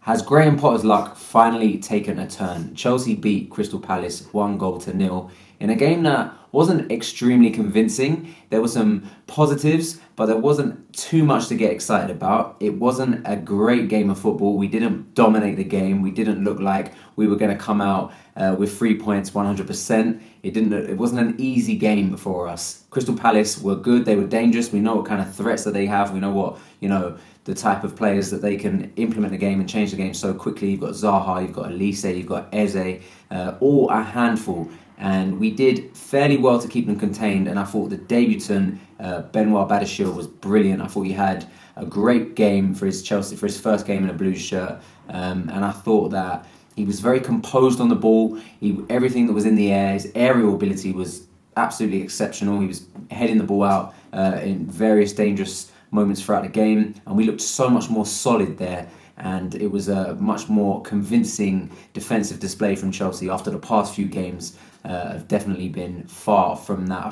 Has Graham Potter's luck finally taken a turn? Chelsea beat Crystal Palace 1-0 in a game that wasn't extremely convincing. There were some positives, but there wasn't too much to get excited about. It wasn't a great game of football. We didn't dominate the game. We didn't look like we were going to come out with 3 points 100%. It wasn't an easy game for us. Crystal Palace were good. They were dangerous. We know what kind of threats that they have. We know what, the type of players that they can implement the game and change the game so quickly. You've got Zaha, you've got Elise, you've got Eze, all a handful. And we did fairly well to keep them contained. And I thought the debutant, Benoit Badiashile, was brilliant. I thought he had a great game for his first game in a Blues shirt. And I thought that he was very composed on the ball. Everything that was in the air, his aerial ability was absolutely exceptional. He was heading the ball out in various dangerous moments throughout the game, and we looked so much more solid there, and it was a much more convincing defensive display from Chelsea after the past few games have definitely been a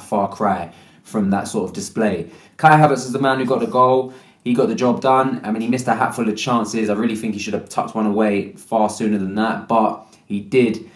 far cry from that sort of display. Kai Havertz is the man who got the goal. He got the job done. I mean, he missed a hatful of chances. I really think he should have tucked one away far sooner than that, but he did,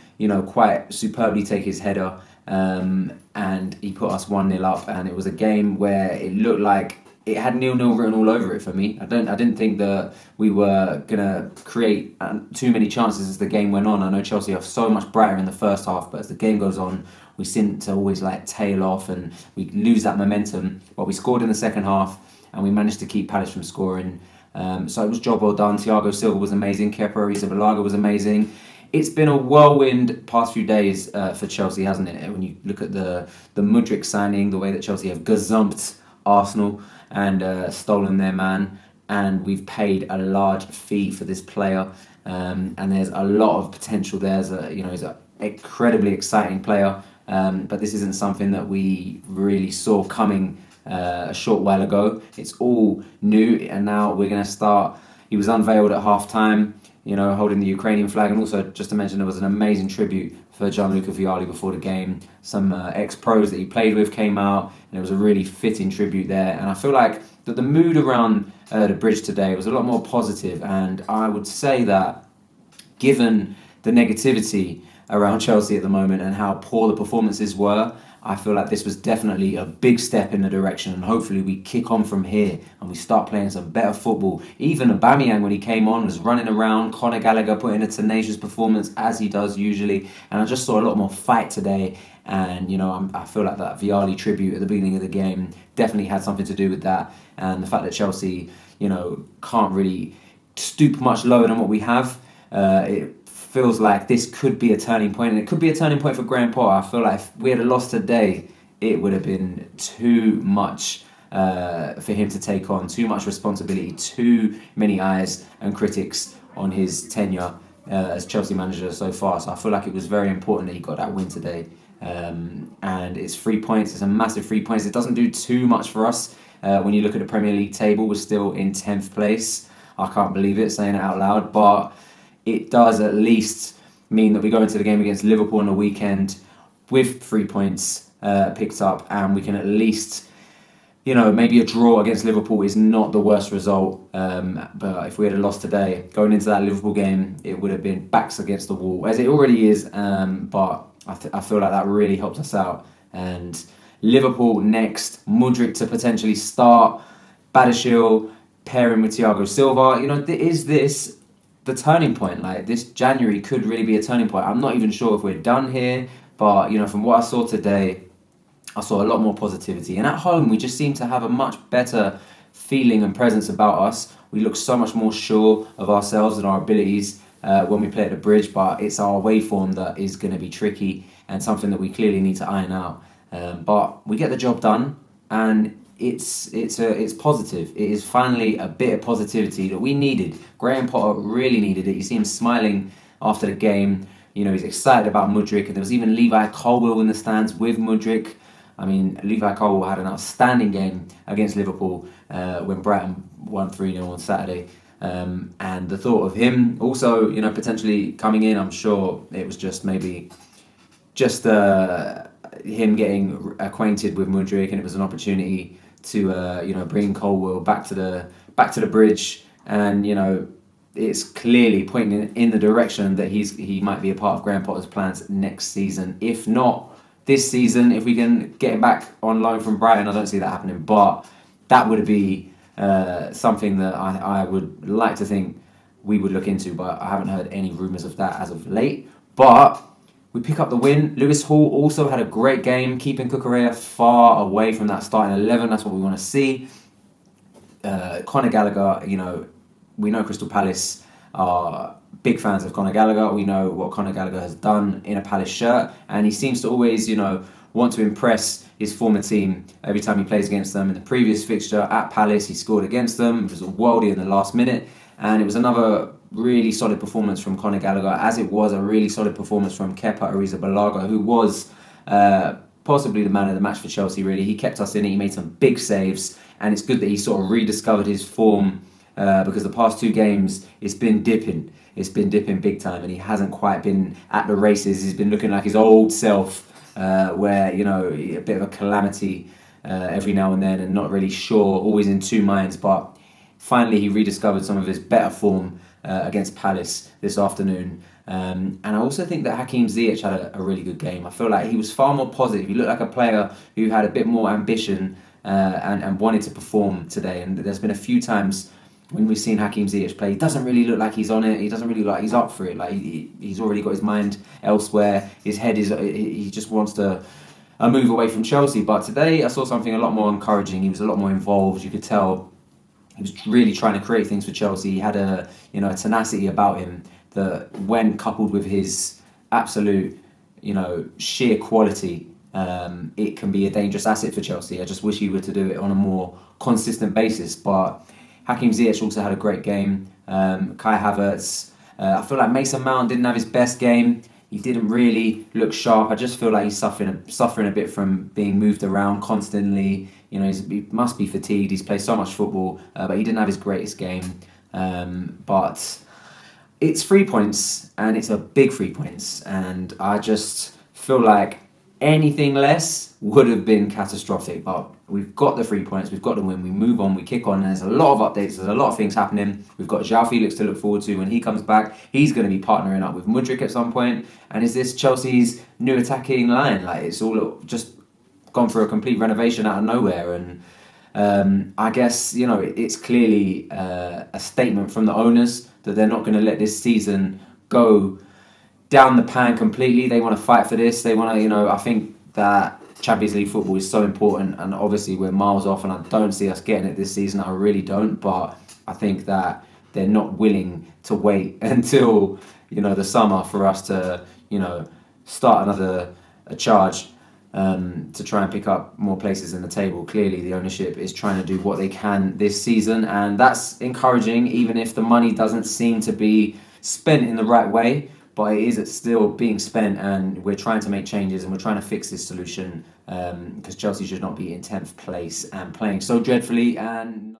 quite superbly take his header, and he put us 1-0 up, and it was a game where it looked like it had 0-0 written all over it for me. I didn't think that we were gonna create too many chances as the game went on. I know Chelsea are so much brighter in the first half, but as the game goes on, we seem to always tail off and we lose that momentum. But we scored in the second half, and we managed to keep Palace from scoring. So it was job well done. Thiago Silva was amazing. Kepa Arrizabalaga was amazing. It's been a whirlwind past few days for Chelsea, hasn't it? When you look at the Mudryk signing, the way that Chelsea have gazumped Arsenal and stolen their man, and we've paid a large fee for this player, and there's a lot of potential there. He's an incredibly exciting player, but this isn't something that we really saw coming a short while ago. It's all new, and now we're going to start. He was unveiled at half-time, holding the Ukrainian flag, and also, just to mention, there was an amazing tribute for Gianluca Vialli before the game. Some ex-pros that he played with came out, and it was a really fitting tribute there. And I feel like that the mood around the bridge today was a lot more positive, and I would say that given the negativity around Chelsea at the moment and how poor the performances were, I feel like this was definitely a big step in the direction, and hopefully we kick on from here and we start playing some better football. Even Aubameyang, when he came on, was running around. Conor Gallagher put in a tenacious performance, as he does usually, and I just saw a lot more fight today. And I feel like that Vialli tribute at the beginning of the game definitely had something to do with that, and the fact that Chelsea can't really stoop much lower than what we have. It feels like this could be a turning point, and it could be a turning point for Graham Potter. I feel like if we had lost today, it would have been too much for him to take on, too much responsibility, too many eyes and critics on his tenure as Chelsea manager so far. So I feel like it was very important that he got that win today. And it's 3 points. It's a massive 3 points. It doesn't do too much for us. When you look at the Premier League table, we're still in 10th place. I can't believe it, saying it out loud, but it does at least mean that we go into the game against Liverpool on the weekend with 3 points picked up, and we can at least, maybe a draw against Liverpool is not the worst result. But if we had lost today, going into that Liverpool game, it would have been backs against the wall, as it already is. But I feel like that really helped us out. And Liverpool next, Mudryk to potentially start, Badiashile pairing with Thiago Silva. Is this the turning point? Like, this January could really be a turning point. I'm not even sure if we're done here, but from what I saw today, I saw a lot more positivity. And at home, we just seem to have a much better feeling and presence about us. We look so much more sure of ourselves and our abilities when we play at the Bridge, but it's our away form that is going to be tricky and something that we clearly need to iron out. But we get the job done, and it's positive. It is finally a bit of positivity that we needed. Graham Potter really needed it. You see him smiling after the game. He's excited about Mudryk, and there was even Levi Colwill in the stands with Mudryk. I mean, Levi Colwill had an outstanding game against Liverpool when Brighton won 3-0 on Saturday. And the thought of him also, potentially coming in, I'm sure it was just him getting acquainted with Mudryk, and it was an opportunity to bring Colwill back to the Bridge, and it's clearly pointing in the direction that he might be a part of Graham Potter's plans next season. If not this season, if we can get him back on loan from Brighton, I don't see that happening. But that would be something that I would like to think we would look into. But I haven't heard any rumours of that as of late. But we pick up the win. Lewis Hall also had a great game, keeping Cucurella far away from that starting 11. That's what we want to see. Conor Gallagher, we know Crystal Palace are big fans of Conor Gallagher. We know what Conor Gallagher has done in a Palace shirt, and he seems to always, want to impress his former team every time he plays against them. In the previous fixture at Palace, he scored against them. It was a worldie in the last minute, and it was another really solid performance from Conor Gallagher, as it was a really solid performance from Kepa Arrizabalaga, who was possibly the man of the match for Chelsea, really. He kept us in it, he made some big saves, and it's good that he sort of rediscovered his form because the past 2 games, it's been dipping. It's been dipping big time, and he hasn't quite been at the races. He's been looking like his old self, where, a bit of a calamity every now and then and not really sure, always in 2 minds. But finally, he rediscovered some of his better form against Palace this afternoon. And I also think that Hakim Ziyech had a really good game. I feel like he was far more positive. He looked like a player who had a bit more ambition and wanted to perform today. And there's been a few times when we've seen Hakim Ziyech play, he doesn't really look like he's on it. He doesn't really look like he's up for it. Like he's already got his mind elsewhere. His head he just wants to move away from Chelsea. But today I saw something a lot more encouraging. He was a lot more involved. You could tell he was really trying to create things for Chelsea. He had a tenacity about him that, when coupled with his absolute sheer quality, it can be a dangerous asset for Chelsea. I just wish he were to do it on a more consistent basis. But Hakim Ziyech also had a great game. Kai Havertz. I feel like Mason Mount didn't have his best game. He didn't really look sharp. I just feel like he's suffering a bit from being moved around constantly. He must be fatigued. He's played so much football, but he didn't have his greatest game. But it's 3 points, and it's a big 3 points. And I just feel like anything less would have been catastrophic. But we've got the 3 points, we've got the win, we move on, we kick on, and there's a lot of updates, there's a lot of things happening. We've got João Felix to look forward to when he comes back. He's going to be partnering up with Mudryk at some point. And is this Chelsea's new attacking line? Like, it's all just gone for a complete renovation out of nowhere. And I guess, it's clearly a statement from the owners that they're not going to let this season go down the pan completely. They want to fight for this. They want to, I think that Champions League football is so important, and obviously we're miles off, and I don't see us getting it this season. I really don't. But I think that they're not willing to wait until the summer for us to start another charge to try and pick up more places in the table. Clearly, the ownership is trying to do what they can this season, and that's encouraging, even if the money doesn't seem to be spent in the right way. But it is still being spent, and we're trying to make changes, and we're trying to fix this solution, because Chelsea should not be in 10th place and playing so dreadfully. And